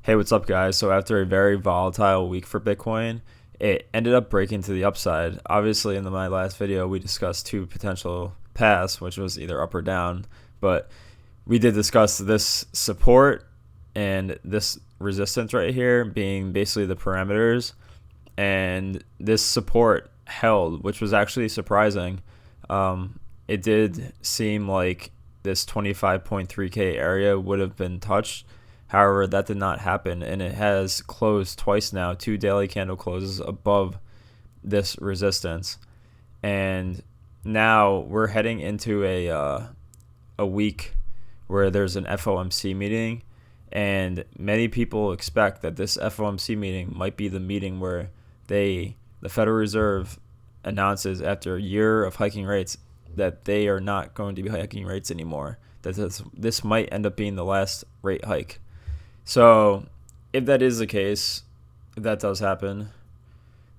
Hey, what's up, guys? So, after a very volatile week for Bitcoin, it ended up breaking to the upside. Obviously, in my last video, we discussed two potential paths, which was either up or down. But we did discuss this support and this resistance right here being basically the parameters. And this support held, which was actually surprising. It did seem like this 25.3K area would have been touched. However, that did not happen, and it has closed twice now, two daily candle closes above this resistance. And now we're heading into a week where there's an FOMC meeting, and many people expect that this FOMC meeting might be the meeting where the Federal Reserve announces after a year of hiking rates that they are not going to be hiking rates anymore, that this might end up being the last rate hike. So if that is the case, if that does happen,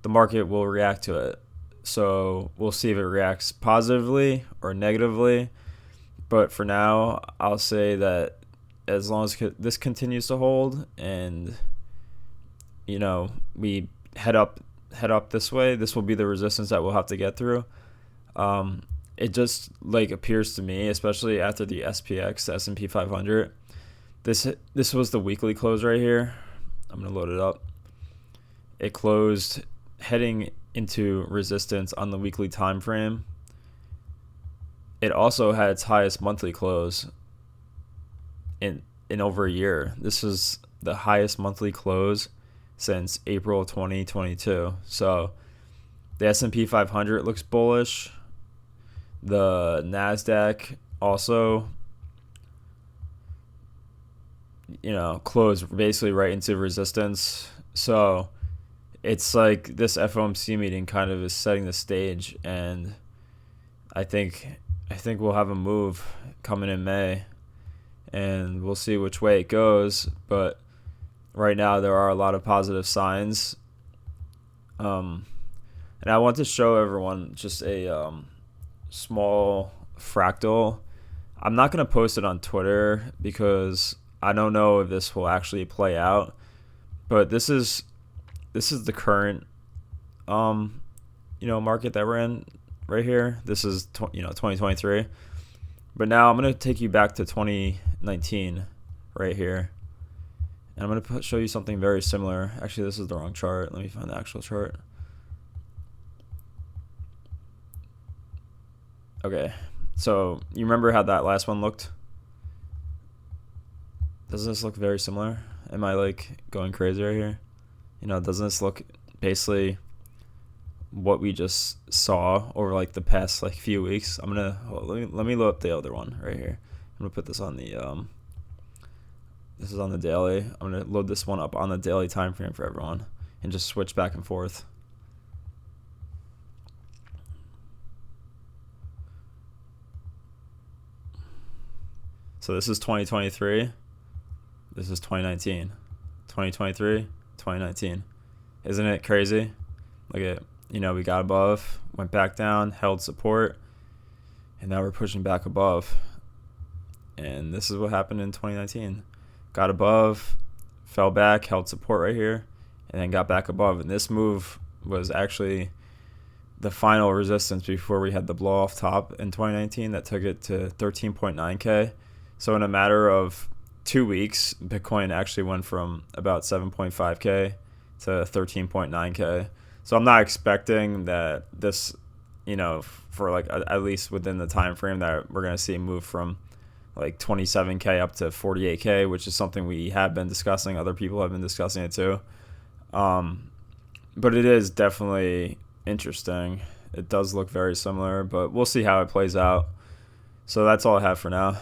the market will react to it. So we'll see if it reacts positively or negatively. But for now, I'll say that as long as this continues to hold and, we head up this way, this will be the resistance that we'll have to get through. It just appears to me, especially after the SPX, the S&P 500, this was the weekly close right here. I'm going to load it up. It closed heading into resistance on the weekly time frame. It also had its highest monthly close in over a year. This is the highest monthly close since April 2022. So the S&P 500 looks bullish. The NASDAQ also closed basically right into resistance. So it's like this FOMC meeting kind of is setting the stage, and I think we'll have a move coming in May, and we'll see which way it goes. But right now there are a lot of positive signs. And I want to show everyone just a small fractal. I'm not going to post it on Twitter because I don't know if this will actually play out, but this is the current market that we're in right here. This is 2023. But now I'm going to take you back to 2019 right here. And I'm going to show you something very similar. Actually, this is the wrong chart. Let me find the actual chart. Okay. So, you remember how that last one looked? Doesn't this look very similar? Am I going crazy right here? Doesn't this look basically what we just saw over the past few weeks? Let me load up the other one right here. I'm gonna put this on the this is on the daily. I'm gonna load this one up on the daily time frame for everyone and just switch back and forth. So this is 2023. This is 2019. 2023, 2019. Isn't it crazy? Look at, we got above, went back down, held support, and now we're pushing back above. And this is what happened in 2019. Got above, fell back, held support right here, and then got back above. And this move was actually the final resistance before we had the blow off top in 2019 that took it to 13.9K. So in a matter of 2 weeks, Bitcoin actually went from about 7.5K to 13.9K. So I'm not expecting that this, for at least within the time frame that we're going to see move from 27K up to 48K, which is something we have been discussing. Other people have been discussing it too. But it is definitely interesting. It does look very similar, but we'll see how it plays out. So that's all I have for now.